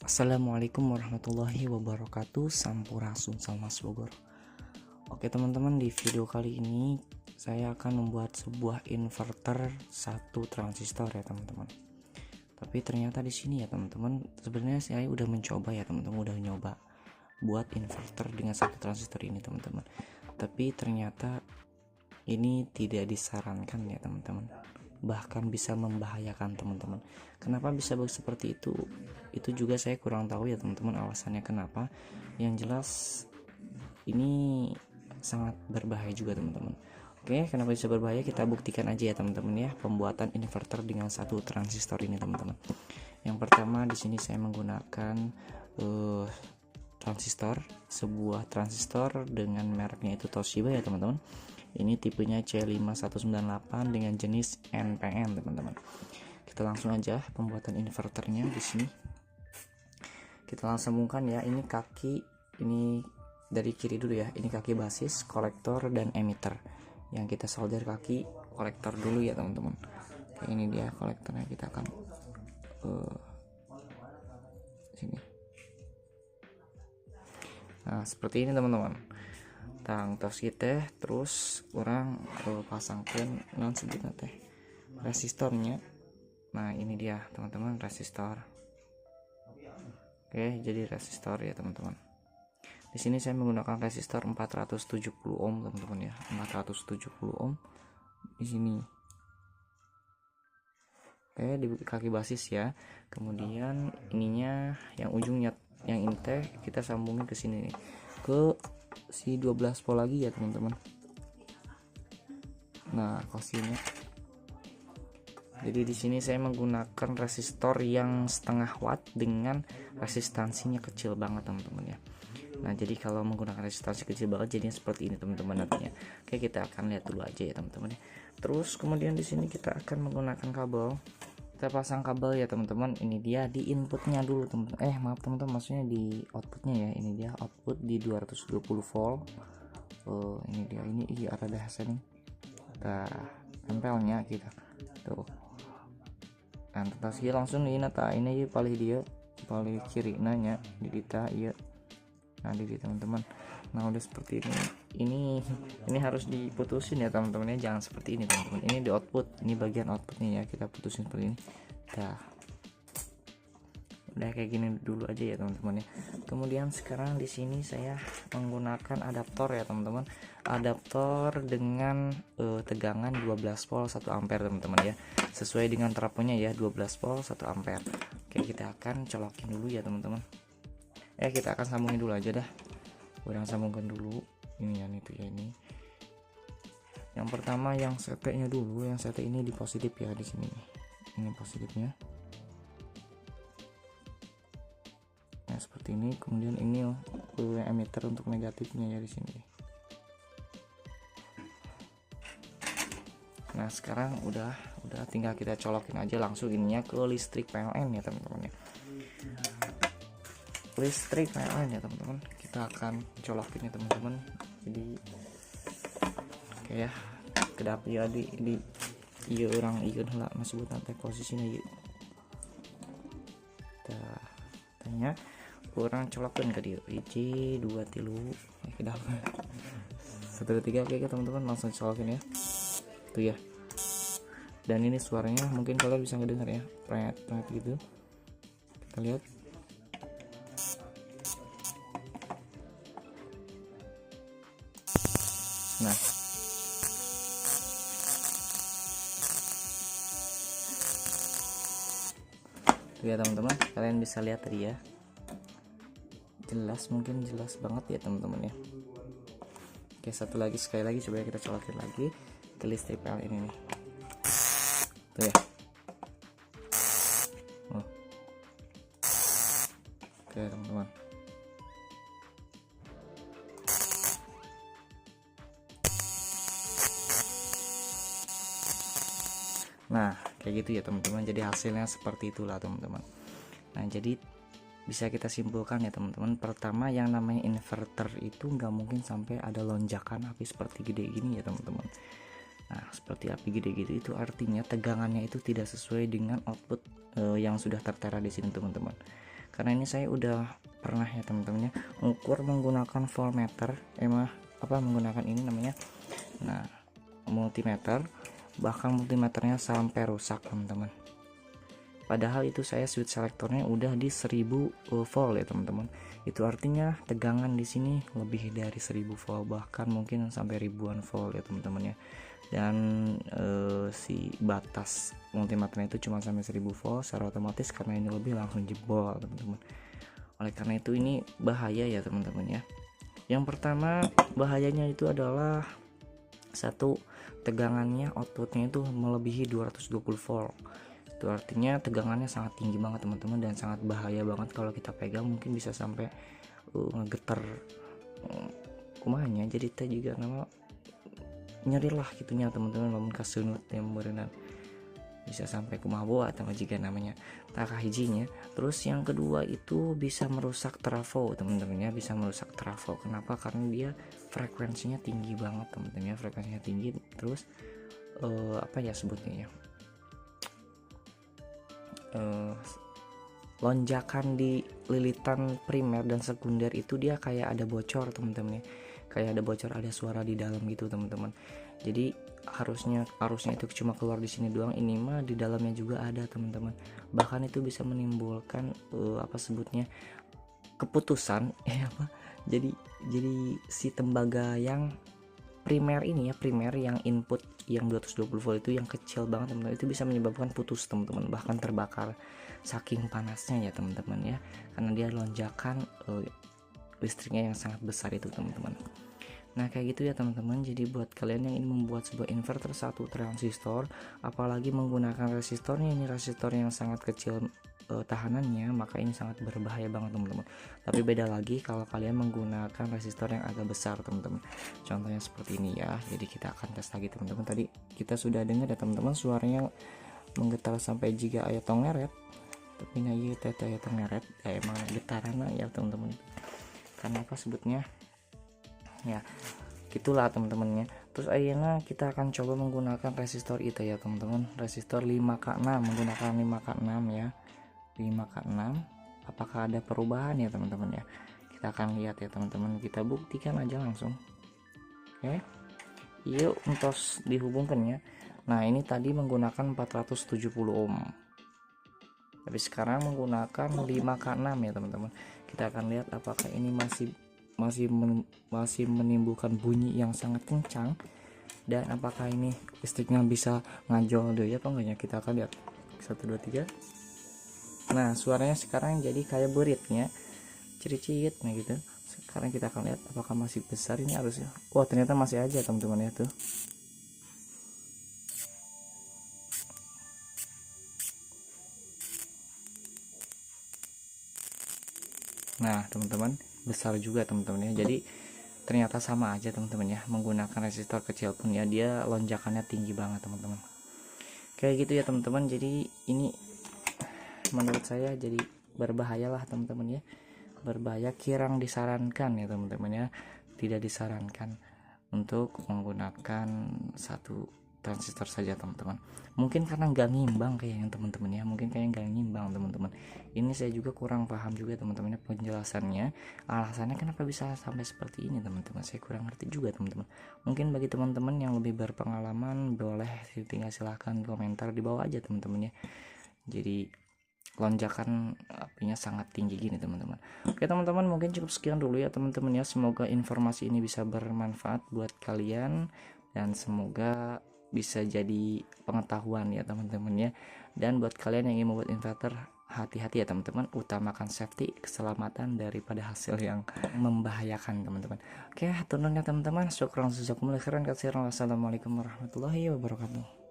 Assalamualaikum warahmatullahi wabarakatuh. Sampurasun Salmas Bogor. Oke teman-teman, di video kali ini saya akan membuat sebuah inverter satu transistor ya teman-teman. Tapi ternyata di sini ya teman-teman, sebenarnya saya udah mencoba ya teman-teman, udah nyoba buat inverter dengan satu transistor ini teman-teman. Tapi ternyata ini tidak disarankan ya teman-teman, bahkan bisa membahayakan teman-teman. Kenapa bisa seperti itu? Itu juga saya kurang tahu ya teman-teman alasannya kenapa. Yang jelas ini sangat berbahaya juga teman-teman. Oke, kenapa bisa berbahaya? Kita buktikan aja ya teman-teman ya, pembuatan inverter dengan satu transistor ini teman-teman. Yang pertama di sini saya menggunakan transistor, sebuah transistor dengan mereknya itu Toshiba ya teman-teman. Ini tipenya C5198 dengan jenis NPN teman-teman. Kita langsung aja pembuatan inverternya di sini. Kita langsung sambungkan ya. Ini kaki, ini dari kiri dulu ya. Ini kaki basis, kolektor dan emitter. Yang kita solder kaki kolektor dulu ya teman-teman. Ini dia kolektornya, kita akan sini. Nah seperti ini teman-teman. Tos kita terus orang pasangkan non sebutnya teh resistornya. Nah ini dia teman-teman, resistor. Oke, jadi resistor ya teman-teman. Di sini saya menggunakan resistor 470 ohm teman-teman ya, 470 ohm di sini. Oke, di kaki basis ya. Kemudian ininya yang ujungnya yang ini teh kita sambungin ke sini nih, ke si 12 volt lagi ya teman-teman. Nah kosinya, jadi di sini saya menggunakan resistor yang setengah watt dengan resistansinya kecil banget teman-teman ya. Nah jadi kalau menggunakan resistansi kecil banget jadinya seperti ini teman-teman nantinya. Oke, kita akan lihat dulu aja ya teman-teman ya. Terus kemudian di sini kita akan menggunakan kabel. Kita pasang kabel ya teman-teman. Ini dia di inputnya dulu teman-teman. Maaf teman-teman, maksudnya di outputnya ya. Ini dia output di 220 volt. Ini dia, ini ada dasar nih. Kita tempelnya kita tuh. Nah terus langsung ini nata ini paling dia paling kiri nanya di kita iya. Nah di teman-teman. Nah udah seperti ini harus diputusin ya teman-teman ya, jangan seperti ini teman-teman. Ini di output, ini bagian outputnya ya, kita putusin seperti ini. Udah kayak gini dulu aja ya teman-teman ya. Kemudian sekarang di sini saya menggunakan adaptor ya teman-teman, adaptor dengan tegangan 12 volt 1 ampere teman-teman ya, sesuai dengan trafonya ya, 12 volt 1 ampere. Oke, kita akan colokin dulu ya teman-teman. Kita akan sambungin dulu aja dah. Udah sambungkan dulu ini ya, itu ya. Ini yang pertama, yang seteknya dulu, yang sete ini di positif ya di sini. Ini positifnya. Nah seperti ini. Kemudian ini emitter untuk negatifnya ya di sini. Nah sekarang udah tinggal kita colokin aja langsung ininya ke listrik PLN ya teman-teman ya. Listrik PLN ya teman-teman, kita akan colokin ya teman-teman. Jadi oke ya, kedap ya di iya orang iya lah masuk nanti posisinya iya. Kita tanya kurang colokin ke dia 1 2 3 kedap 1 2 3. Oke teman-teman, langsung colokin ya tuh ya. Dan ini suaranya mungkin kalian bisa ngedengar ya, pret gitu. Kita lihat. Nah tuh ya teman-teman, kalian bisa lihat tadi ya, jelas, mungkin jelas banget ya teman-teman ya. Oke, satu lagi, sekali lagi coba kita colokin lagi ke listrik PLN ini tuh ya. Oke teman-teman, nah kayak gitu ya teman-teman. Jadi hasilnya seperti itulah teman-teman. Nah jadi bisa kita simpulkan ya teman-teman, pertama yang namanya inverter itu nggak mungkin sampai ada lonjakan api seperti gede gini ya teman-teman. Nah seperti api gede gitu, itu artinya tegangannya itu tidak sesuai dengan output yang sudah tertera di sini teman-teman. karena ini saya udah pernah ya teman-teman ya ukur menggunakan voltmeter, menggunakan ini namanya multimeter, bahkan multimeternya sampai rusak teman-teman. Padahal itu saya switch selektornya udah di 1000 volt ya teman-teman. Itu artinya tegangan di sini lebih dari 1000 volt, bahkan mungkin sampai ribuan volt ya teman-teman ya. Dan si batas multimeternya itu cuma sampai 1000 volt, secara otomatis karena ini lebih langsung jebol teman-teman. Oleh karena itu ini bahaya ya teman-teman ya. Yang pertama bahayanya itu adalah satu, tegangannya outputnya itu melebihi 220 volt. Itu artinya tegangannya sangat tinggi banget teman-teman, dan sangat bahaya banget kalau kita pegang, mungkin bisa sampai ngegeter kumanya, jadi teh juga nama nyeri lah gitunya teman-teman, lamun kasunut yang berenang bisa sampai kumaha boa atau jika namanya takah hijinya. Terus yang kedua itu bisa merusak trafo teman-teman ya, bisa merusak trafo. Kenapa? Karena dia frekuensinya tinggi banget teman-teman ya, frekuensinya tinggi. Terus apa ya sebutnya ya, lonjakan di lilitan primer dan sekunder itu dia kayak ada bocor teman-teman ya, kayak ada bocor, ada suara di dalam gitu teman-teman. Jadi harusnya itu cuma keluar di sini doang, ini mah di dalamnya juga ada teman-teman. Bahkan itu bisa menimbulkan keputusan jadi si tembaga yang primer ini ya, primer yang input yang 220 volt itu yang kecil banget teman-teman, itu bisa menyebabkan putus teman-teman, bahkan terbakar saking panasnya ya teman-teman ya, karena dia lonjakan listriknya yang sangat besar itu teman-teman. Nah kayak gitu ya teman-teman. Jadi buat kalian yang ingin membuat sebuah inverter satu transistor, apalagi menggunakan resistornya, ini resistor yang sangat kecil tahanannya, maka ini sangat berbahaya banget teman-teman. Tapi beda lagi kalau kalian menggunakan resistor yang agak besar teman-teman, contohnya seperti ini ya. Jadi kita akan tes lagi teman-teman. Tadi kita sudah dengar ya teman-teman, suaranya menggetar sampai jika aya tongeret, tapi nah iya teh aya tongeret emang getaran ya teman-teman. Karena apa sebutnya ya, gitulah teman-temannya. Terus akhirnya kita akan coba menggunakan resistor itu ya teman-teman, resistor 5K6, menggunakan 5K6 ya, 5K6. Apakah ada perubahan ya teman-teman ya, kita akan lihat ya teman-teman, kita buktikan aja langsung. Oke, yuk entos dihubungkan ya. Nah ini tadi menggunakan 470 ohm, tapi sekarang menggunakan 5K6 ya teman-teman. Kita akan lihat apakah ini masih menimbulkan bunyi yang sangat kencang, dan apakah ini listriknya bisa ngajol deh ya apa enggaknya. Kita akan lihat 1 2 3. Nah suaranya sekarang jadi kayak beritnya ciri-ciri nah gitu. Sekarang kita akan lihat apakah masih besar ini harusnya. Wah ternyata masih aja teman-teman ya tuh. Nah teman-teman, besar juga teman-teman ya. Jadi ternyata sama aja teman-teman ya, menggunakan resistor kecil pun ya dia lonjakannya tinggi banget teman-teman. Kayak gitu ya teman-teman. Jadi ini menurut saya jadi berbahaya lah teman-teman ya, berbahaya, kirang disarankan ya teman-teman ya, tidak disarankan untuk menggunakan satu transistor saja teman-teman. Mungkin karena nggak ngimbang kayaknya teman-teman ya, mungkin kayak nggak ngimbang teman-teman. Ini saya juga kurang paham juga teman-teman ya penjelasannya, alasannya kenapa bisa sampai seperti ini teman-teman, saya kurang ngerti juga teman-teman. Mungkin bagi teman-teman yang lebih berpengalaman boleh tinggal silahkan komentar di bawah aja teman-teman ya. Jadi lonjakan apinya sangat tinggi gini teman-teman. Oke teman-teman, mungkin cukup sekian dulu ya teman-teman ya. Semoga informasi ini bisa bermanfaat buat kalian, dan semoga bisa jadi pengetahuan ya teman-teman ya. Dan buat kalian yang ingin membuat inverter, hati-hati ya teman-teman, utamakan safety, keselamatan daripada hasil yang membahayakan teman-teman. Oke, turunnya teman-teman, syukran jazakumullah khairan katsiran. Wassalamualaikum warahmatullahi wabarakatuh.